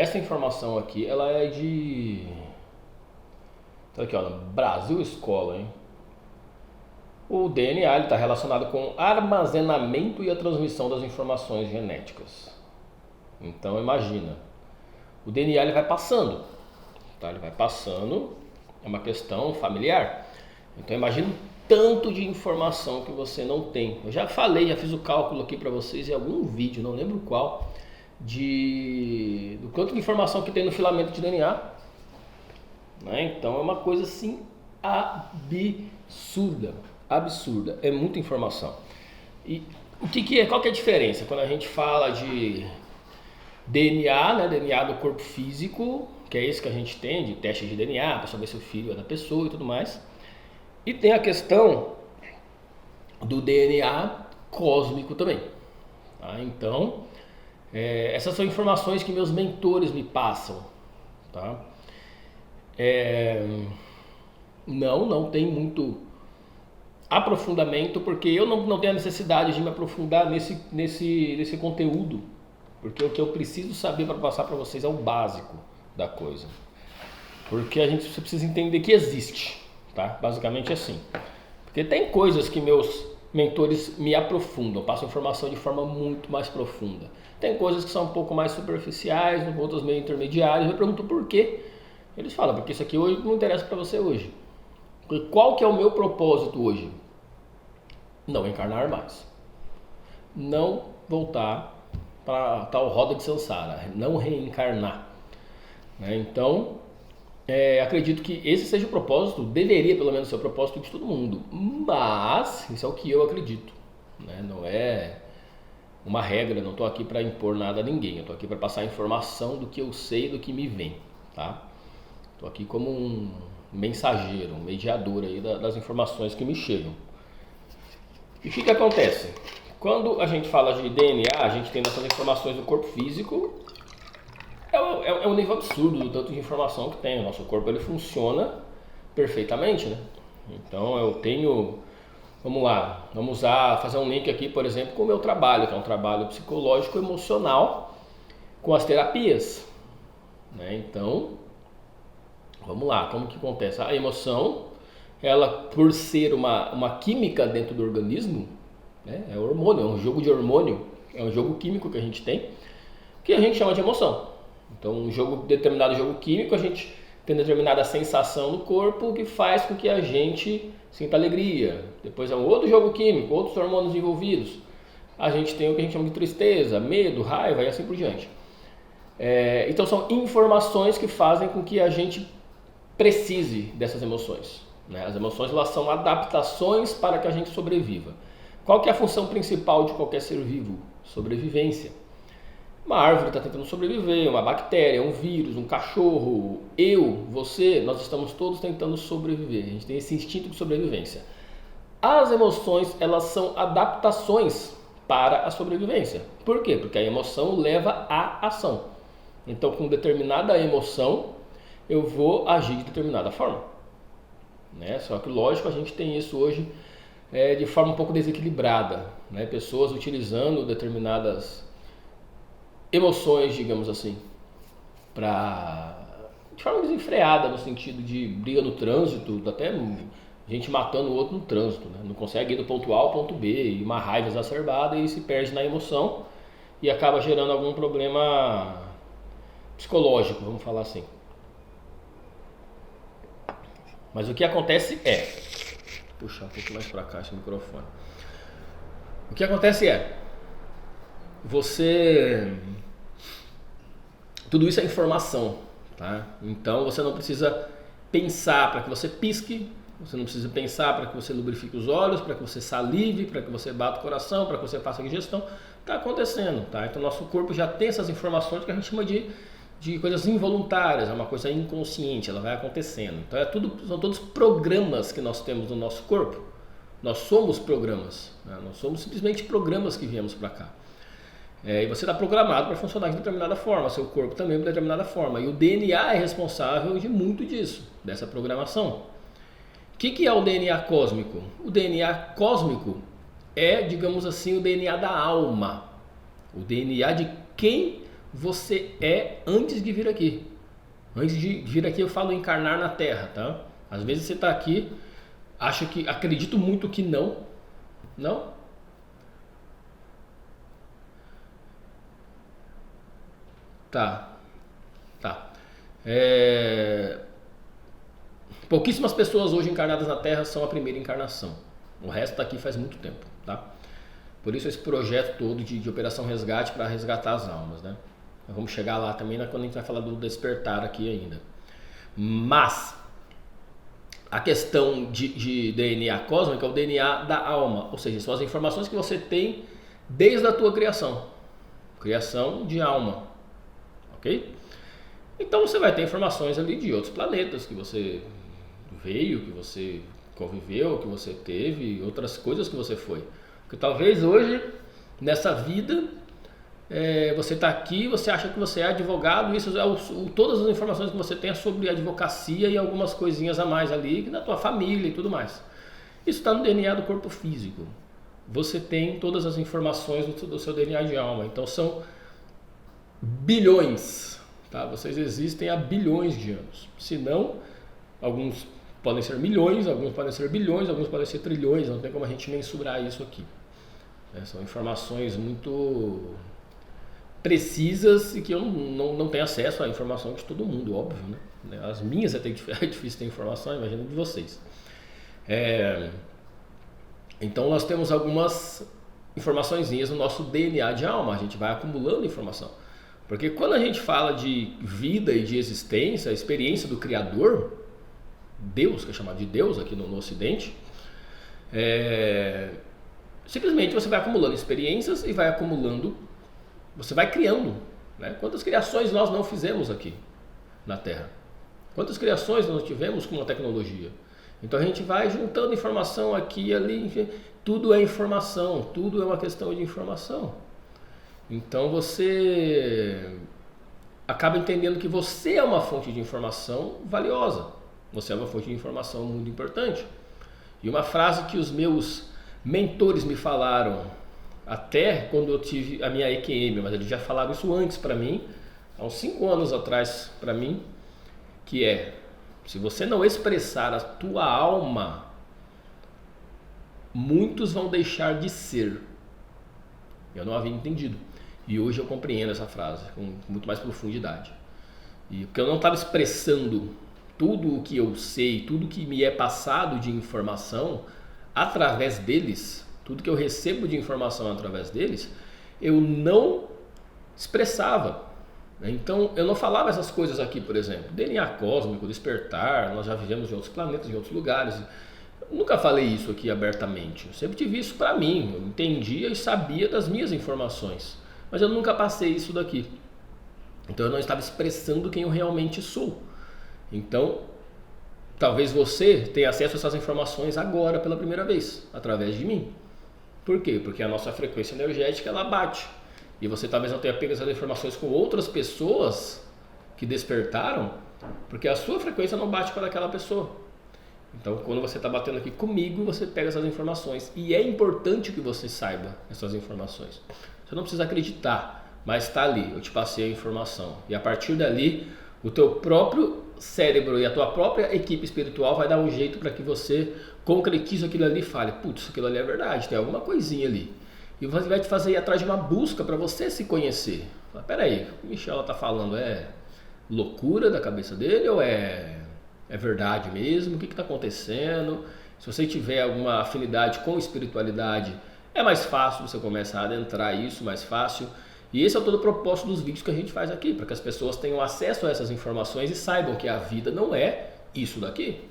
essa informação aqui, ela é de... Tá aqui, ó, Brasil Escola, hein? O DNA está relacionado com armazenamento e a transmissão das informações genéticas. Então imagina, o DNA ele vai passando, tá? Ele vai passando, é uma questão familiar. Então imagina o tanto de informação que você não tem. Eu já falei, já fiz o cálculo aqui para vocês em algum vídeo, não lembro qual, do quanto de informação que tem no filamento de DNA. Né? Então é uma coisa assim absurda. Absurda, é muita informação. E o que é, qual que é a diferença quando a gente fala de DNA, né, DNA do corpo físico, que é isso que a gente tem de teste de DNA para saber se o filho é da pessoa e tudo mais, e tem a questão do DNA cósmico também. Tá? Então, essas são informações que meus mentores me passam. Tá? Não tem muito aprofundamento, porque eu não tenho a necessidade de me aprofundar nesse conteúdo, porque o que eu preciso saber para passar para vocês é o básico da coisa, porque você precisa entender que existe, tá? Basicamente assim, porque tem coisas que meus mentores me aprofundam, passam informação de forma muito mais profunda, tem coisas que são um pouco mais superficiais, outras meio intermediárias. Eu pergunto por quê, eles falam, porque isso aqui hoje não interessa para você hoje. Qual que é o meu propósito hoje? Não encarnar mais. Não voltar para tal roda de samsara. Não reencarnar. Né? Então, acredito que esse seja o propósito, deveria pelo menos ser o propósito de todo mundo. Mas, isso é o que eu acredito. Né? Não é uma regra, não estou aqui para impor nada a ninguém. Eu estou aqui para passar informação do que eu sei e do que me vem. Tá? Estou aqui como um mensageiro, um mediador aí das informações que me chegam. E o que acontece? Quando a gente fala de DNA, a gente tem essas informações do corpo físico, é um nível absurdo do tanto de informação que tem. O nosso corpo ele funciona perfeitamente, né? Então eu tenho, vamos lá, fazer um link aqui, por exemplo, com o meu trabalho, que é um trabalho psicológico emocional com as terapias. Né? Então, vamos lá, como que acontece? A emoção, ela por ser uma química dentro do organismo, né? É hormônio, é um jogo de hormônio, é um jogo químico que a gente tem, que a gente chama de emoção. Então, determinado jogo químico, a gente tem determinada sensação no corpo que faz com que a gente sinta alegria. Depois é um outro jogo químico, outros hormônios envolvidos. A gente tem o que a gente chama de tristeza, medo, raiva e assim por diante. Então, são informações que fazem com que a gente precise dessas emoções. Né? As emoções elas são adaptações para que a gente sobreviva. Qual que é a função principal de qualquer ser vivo? Sobrevivência. Uma árvore está tentando sobreviver, uma bactéria, um vírus, um cachorro, você, nós estamos todos tentando sobreviver. A gente tem esse instinto de sobrevivência. As emoções elas são adaptações para a sobrevivência. Por quê? Porque a emoção leva à ação. Então, com determinada emoção, eu vou agir de determinada forma. Né? Só que, lógico, a gente tem isso hoje de forma um pouco desequilibrada. Né? Pessoas utilizando determinadas emoções, digamos assim, de forma desenfreada, no sentido de briga no trânsito, até gente matando o outro no trânsito. Né? Não consegue ir do ponto A ao ponto B, e uma raiva exacerbada e se perde na emoção e acaba gerando algum problema psicológico, vamos falar assim. Mas o que acontece puxar um pouco mais para cá esse microfone. O que acontece tudo isso é informação, tá? Então você não precisa pensar para que você pisque, você não precisa pensar para que você lubrifique os olhos, para que você salive, para que você bata o coração, para que você faça a digestão. Está acontecendo, tá? Então nosso corpo já tem essas informações que a gente chama de coisas involuntárias, é uma coisa inconsciente, ela vai acontecendo. Então são todos programas que nós temos no nosso corpo. Nós somos programas, né? Nós somos simplesmente programas que viemos para cá. E você está programado para funcionar de determinada forma, seu corpo também de determinada forma. E o DNA é responsável de muito disso, dessa programação. O que é o DNA cósmico? O DNA cósmico é, digamos assim, o DNA da alma. O DNA de quem você é antes de vir aqui. Antes de vir aqui eu falo encarnar na Terra, tá? Às vezes você está aqui, acha que, acredito muito que não, não? Tá, tá. Pouquíssimas pessoas hoje encarnadas na Terra são a primeira encarnação. O resto está aqui faz muito tempo, tá? Por isso esse projeto todo de Operação Resgate para resgatar as almas, né? Nós vamos chegar lá também quando a gente vai falar do despertar aqui ainda. Mas a questão de DNA cósmico é o DNA da alma, ou seja, são as informações que você tem desde a tua criação. Criação de alma, ok? Então você vai ter informações ali de outros planetas que você veio, que você conviveu, que você teve, outras coisas que você foi. Porque talvez hoje, nessa vida, você está aqui, você acha que você é advogado, isso é todas as informações que você tem é sobre advocacia e algumas coisinhas a mais ali, da tua família e tudo mais. Isso está no DNA do corpo físico. Você tem todas as informações do seu DNA de alma. Então são bilhões, tá? Vocês existem há bilhões de anos. Se não, alguns podem ser milhões, alguns podem ser bilhões, alguns podem ser trilhões, não tem como a gente mensurar isso aqui. São informações muito precisas e que eu não tenho acesso à informação de todo mundo, óbvio, né? As minhas é difícil ter informação, imagina de vocês. Então nós temos algumas informaçõezinhas no nosso DNA de alma, a gente vai acumulando informação. Porque quando a gente fala de vida e de existência, a experiência do Criador, Deus, que é chamado de Deus aqui no Ocidente, simplesmente você vai acumulando experiências e vai acumulando, você vai criando, né? Quantas criações nós não fizemos aqui na Terra? Quantas criações nós tivemos com a tecnologia? Então a gente vai juntando informação aqui e ali, enfim, tudo é informação, tudo é uma questão de informação. Então você acaba entendendo que você é uma fonte de informação valiosa, você é uma fonte de informação muito importante. E uma frase que os meus mentores me falaram até quando eu tive a minha EQM, mas eles já falaram isso antes para mim, há uns 5 anos atrás para mim, que é: se você não expressar a tua alma, muitos vão deixar de ser. Eu não havia entendido. E hoje eu compreendo essa frase com muito mais profundidade. E porque eu não estava expressando tudo o que eu sei, tudo que me é passado de informação através deles, tudo que eu recebo de informação através deles, eu não expressava. Então eu não falava essas coisas aqui, por exemplo, DNA cósmico, despertar, nós já vivemos em outros planetas, em outros lugares. Eu nunca falei isso aqui abertamente, eu sempre tive isso para mim, eu entendia e sabia das minhas informações, mas eu nunca passei isso daqui. Então eu não estava expressando quem eu realmente sou. Então talvez você tenha acesso a essas informações agora pela primeira vez, através de mim. Por quê? Porque a nossa frequência energética ela bate. E você talvez não tenha pego essas informações com outras pessoas que despertaram, porque a sua frequência não bate com a daquela pessoa. Então, quando você está batendo aqui comigo, você pega essas informações. E é importante que você saiba essas informações. Você não precisa acreditar, mas está ali, eu te passei a informação. E a partir dali, o teu próprio cérebro e a tua própria equipe espiritual vai dar um jeito para que você concretize aquilo ali e fale: putz, aquilo ali é verdade, tem alguma coisinha ali. E vai te fazer ir atrás de uma busca para você se conhecer. Fala: peraí, o que o Michel está falando é loucura da cabeça dele ou é verdade mesmo? O que está acontecendo? Se você tiver alguma afinidade com espiritualidade, é mais fácil, você começa a adentrar isso mais fácil. E esse é todo o propósito dos vídeos que a gente faz aqui, para que as pessoas tenham acesso a essas informações e saibam que a vida não é isso daqui.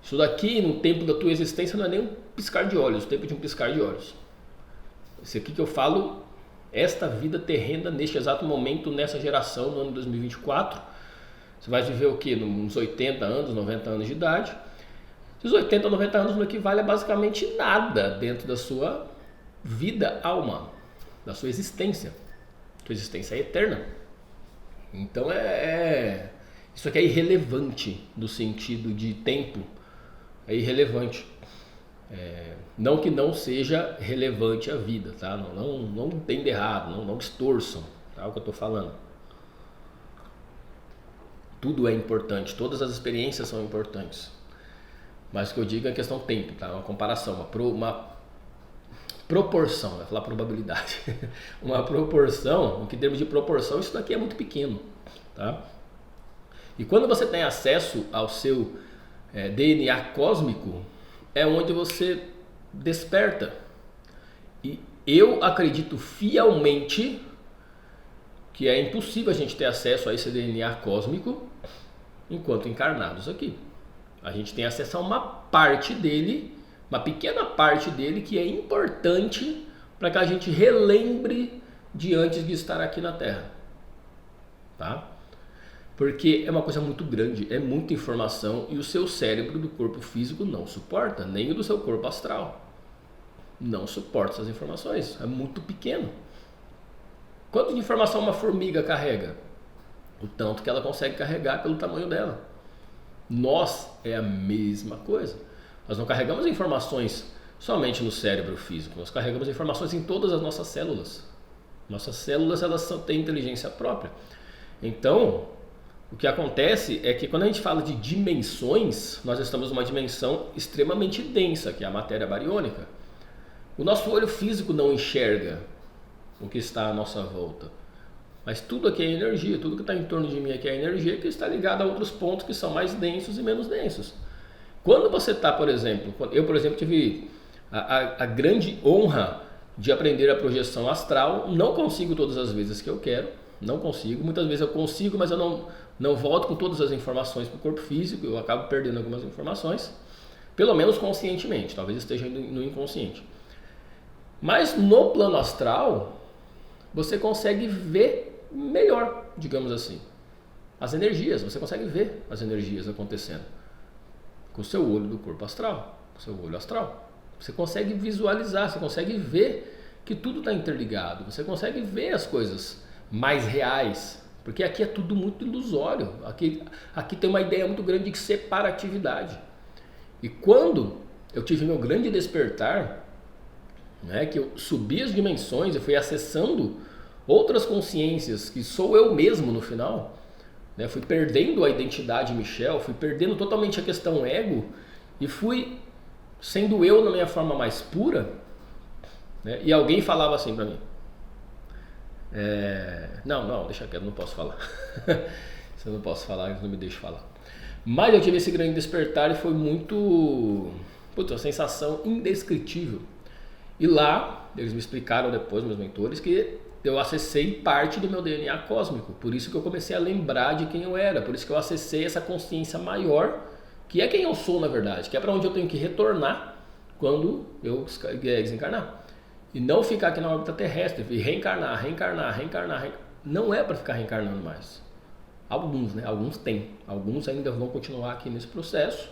Isso daqui, no tempo da tua existência, não é nem um piscar de olhos, o tempo de um piscar de olhos. Isso aqui que eu falo, esta vida terrena, neste exato momento, nessa geração, no ano 2024, você vai viver o quê? Uns 80 anos, 90 anos de idade. Esses 80 ou 90 anos não equivale a basicamente nada dentro da sua vida, alma, da sua existência. Sua existência é eterna. Então isso aqui é irrelevante no sentido de tempo. É irrelevante. Não que não seja relevante a vida, tá? Não entenda errado, não distorçam, tá? O que eu estou falando. Tudo é importante, todas as experiências são importantes. Mas o que eu digo é questão de tempo, tá? Uma comparação, uma proporção, vai falar probabilidade. Uma proporção, em termos de proporção, isso daqui é muito pequeno, tá? E quando você tem acesso ao seu DNA cósmico, é onde você desperta. E eu acredito fielmente que é impossível a gente ter acesso a esse DNA cósmico enquanto encarnados aqui. A gente tem acesso a uma parte dele, uma pequena parte dele que é importante para que a gente relembre de antes de estar aqui na Terra, tá? Porque é uma coisa muito grande, é muita informação e o seu cérebro do corpo físico não suporta, nem o do seu corpo astral. Não suporta essas informações, é muito pequeno. Quanto de informação uma formiga carrega? O tanto que ela consegue carregar pelo tamanho dela. Nós é a mesma coisa. Nós não carregamos informações somente no cérebro físico, nós carregamos informações em todas as nossas células. Nossas células, elas têm inteligência própria. Então, o que acontece é que quando a gente fala de dimensões, nós estamos numa dimensão extremamente densa, que é a matéria bariônica. O nosso olho físico não enxerga o que está à nossa volta. Mas tudo aqui é energia, tudo que está em torno de mim aqui é energia que está ligado a outros pontos que são mais densos e menos densos. Quando você está, por exemplo, eu por exemplo tive a grande honra de aprender a projeção astral, não consigo todas as vezes que eu quero, não consigo, muitas vezes eu consigo, mas eu não volto com todas as informações para o corpo físico, eu acabo perdendo algumas informações, pelo menos conscientemente, talvez esteja no inconsciente. Mas no plano astral, você consegue ver melhor, digamos assim, as energias, você consegue ver as energias acontecendo com o seu olho do corpo astral, com o seu olho astral. Você consegue visualizar, você consegue ver que tudo está interligado, você consegue ver as coisas mais reais, porque aqui é tudo muito ilusório, aqui tem uma ideia muito grande de separatividade. E quando eu tive meu grande despertar, né, que eu subi as dimensões, eu fui acessando outras consciências, que sou eu mesmo no final, né, fui perdendo a identidade Michel, fui perdendo totalmente a questão ego e fui sendo eu na minha forma mais pura, né, e alguém falava assim pra mim, não, deixa quieto, não posso falar. Se eu não posso falar, eles não me deixam falar. Mas eu tive esse grande despertar e foi muito, uma sensação indescritível. E lá, eles me explicaram depois, meus mentores, que eu acessei parte do meu DNA cósmico. Por isso que eu comecei a lembrar de quem eu era. Por isso que eu acessei essa consciência maior, que é quem eu sou na verdade, que é para onde eu tenho que retornar quando eu desencarnar. E não ficar aqui na órbita terrestre e reencarnar. Não é para ficar reencarnando mais. Alguns, né? Alguns têm. Alguns ainda vão continuar aqui nesse processo.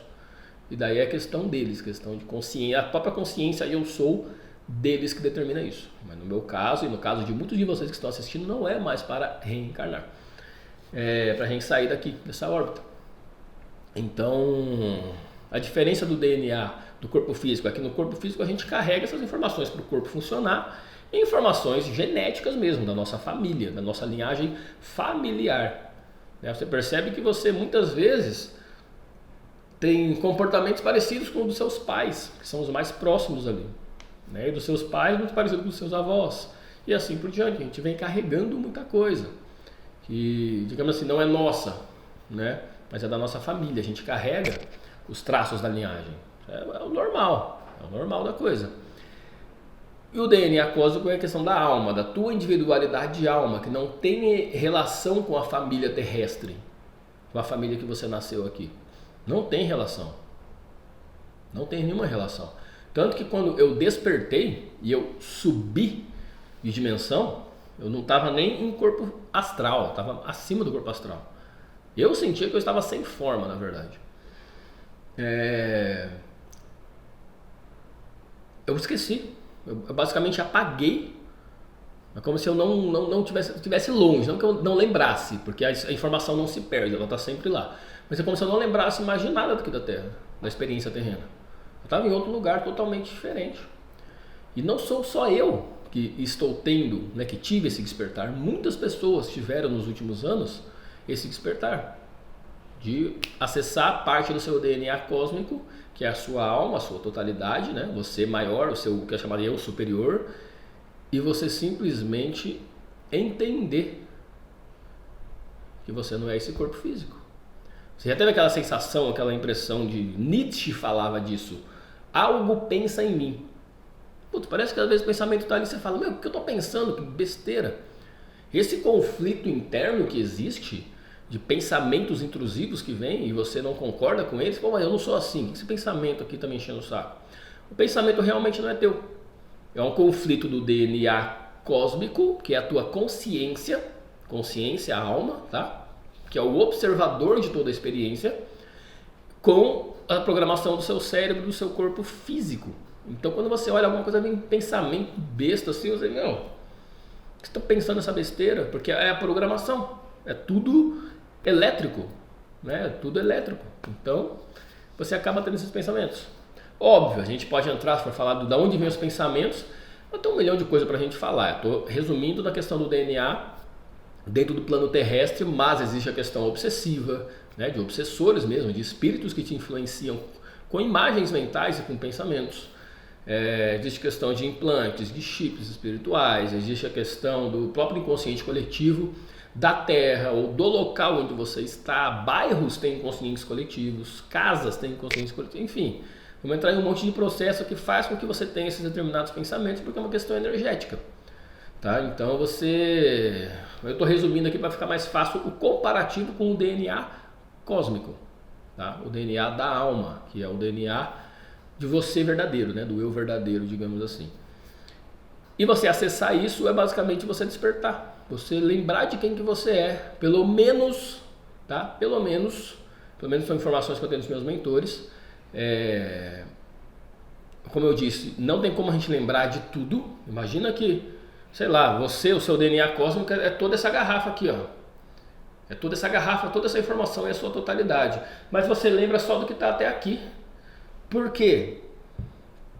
E daí é questão deles, questão de consciência. A própria consciência, eu sou deles que determina isso. Mas no meu caso, e no caso de muitos de vocês que estão assistindo, não é mais para reencarnar. É para a gente sair daqui, dessa órbita. Então, a diferença do DNA do corpo físico é que no corpo físico a gente carrega essas informações para o corpo funcionar, informações genéticas mesmo, da nossa família, da nossa linhagem familiar. Você percebe que você muitas vezes tem comportamentos parecidos com os dos seus pais, que são os mais próximos ali, né? E dos seus pais muito parecido com os seus avós, e assim por diante. A gente vem carregando muita coisa que, digamos assim, não é nossa, né? Mas é da nossa família. A gente carrega os traços da linhagem. É o normal da coisa. E o DNA cósmico é a questão da alma, da tua individualidade de alma, que não tem relação com a família terrestre, com a família que você nasceu aqui. Não tem relação. Não tem nenhuma relação. Tanto que quando eu despertei e eu subi de dimensão, eu não estava nem em corpo astral, eu estava acima do corpo astral. Eu sentia que eu estava sem forma, na verdade. Eu esqueci. Eu basicamente apaguei. É como se eu não tivesse longe, não que eu não lembrasse, porque a informação não se perde, ela está sempre lá. Mas é como se eu não lembrasse mais de nada daqui da Terra, da experiência terrena. Eu estava em outro lugar totalmente diferente. E não sou só eu que estou tendo, né, que tive esse despertar. Muitas pessoas tiveram nos últimos anos esse despertar. de acessar parte do seu DNA cósmico, que é a sua alma, a sua totalidade, né? Você maior, o seu que é chamado eu superior, e você simplesmente entender que você não é esse corpo físico. Você já teve aquela sensação, aquela impressão de Nietzsche falava disso? Algo pensa em mim. Putz, parece que às vezes o pensamento está ali e você fala, meu, o que eu estou pensando? Que besteira. Esse conflito interno que existe, de pensamentos intrusivos que vêm e você não concorda com eles, pô, mas eu não sou assim, esse pensamento aqui está me enchendo o saco. O pensamento realmente não é teu. É um conflito do DNA cósmico, que é a tua consciência, a alma, tá? Que é o observador de toda a experiência, com a programação do seu cérebro, do seu corpo físico. Então, quando você olha alguma coisa, vem pensamento besta assim, você, não, por que você está pensando nessa besteira? Porque é a programação, é tudo elétrico, né? É tudo elétrico. Então, você acaba tendo esses pensamentos. Óbvio, a gente pode entrar para falar de onde vem os pensamentos, mas tem um milhão de coisas para a gente falar. Estou resumindo na questão do DNA dentro do plano terrestre, mas existe a questão obsessiva, né? De obsessores mesmo, de espíritos que te influenciam com imagens mentais e com pensamentos. Existe a questão de implantes, de chips espirituais, existe a questão do próprio inconsciente coletivo, da terra ou do local onde você está. Bairros têm inconscientes coletivos, casas têm inconscientes coletivos, enfim. Vamos entrar em um monte de processo que faz com que você tenha esses determinados pensamentos, porque é uma questão energética. Tá? Então eu estou resumindo aqui para ficar mais fácil o comparativo com o DNA cósmico, tá? O DNA da alma, que é o DNA de você verdadeiro, né? Do eu verdadeiro, digamos assim. E você acessar isso é basicamente você despertar, você lembrar de quem que você é, pelo menos, tá? Pelo menos são informações que eu tenho dos meus mentores. Como eu disse, não tem como a gente lembrar de tudo. Imagina que, sei lá, o seu DNA cósmico é toda essa garrafa aqui, ó. É toda essa garrafa, toda essa informação é a sua totalidade. Mas você lembra só do que está até aqui. Por quê?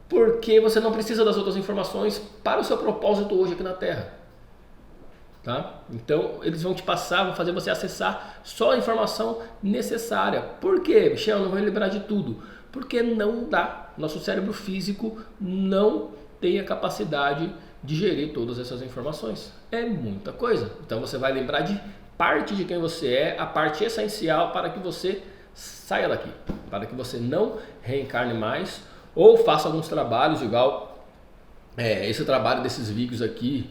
Porque você não precisa das outras informações para o seu propósito hoje aqui na Terra. Tá? Então eles vão te passar, vão fazer você acessar só a informação necessária. Por quê, Michel? Não vou lembrar de tudo. Porque não dá. Nosso cérebro físico não tem a capacidade de gerir todas essas informações. É muita coisa. Então você vai lembrar de parte de quem você é, a parte essencial para que você saia daqui, para que você não reencarne mais ou faça alguns trabalhos igual esse trabalho desses vídeos aqui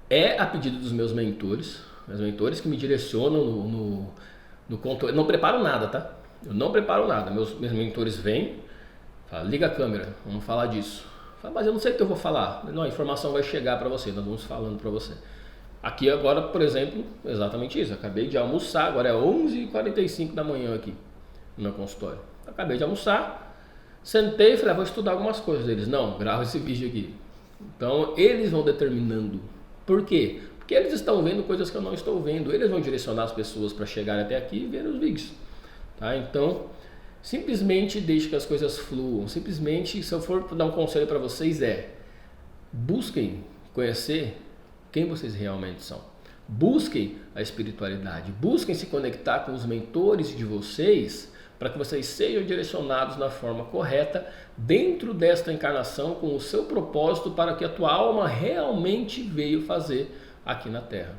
é a pedido dos meus mentores que me direcionam no controle. Eu não preparo nada, tá? Eu não preparo nada. Meus mentores vêm, falam, liga a câmera, vamos falar disso. Falo, mas eu não sei o que eu vou falar. Não, a informação vai chegar para você, nós vamos falando para você. Aqui agora, por exemplo, exatamente isso. Acabei de almoçar, agora é 11h45 da manhã aqui no meu consultório. Acabei de almoçar, sentei e falei, vou estudar algumas coisas. Eles, não, grava esse vídeo aqui. Então eles vão determinando. Por quê? Porque eles estão vendo coisas que eu não estou vendo. Eles vão direcionar as pessoas para chegarem até aqui e ver os vídeos. Tá? Então, simplesmente deixe que as coisas fluam. Simplesmente, se eu for dar um conselho para vocês busquem conhecer quem vocês realmente são. Busquem a espiritualidade. Busquem se conectar com os mentores de vocês para que vocês sejam direcionados na forma correta dentro desta encarnação com o seu propósito para que a tua alma realmente veio fazer aqui na Terra.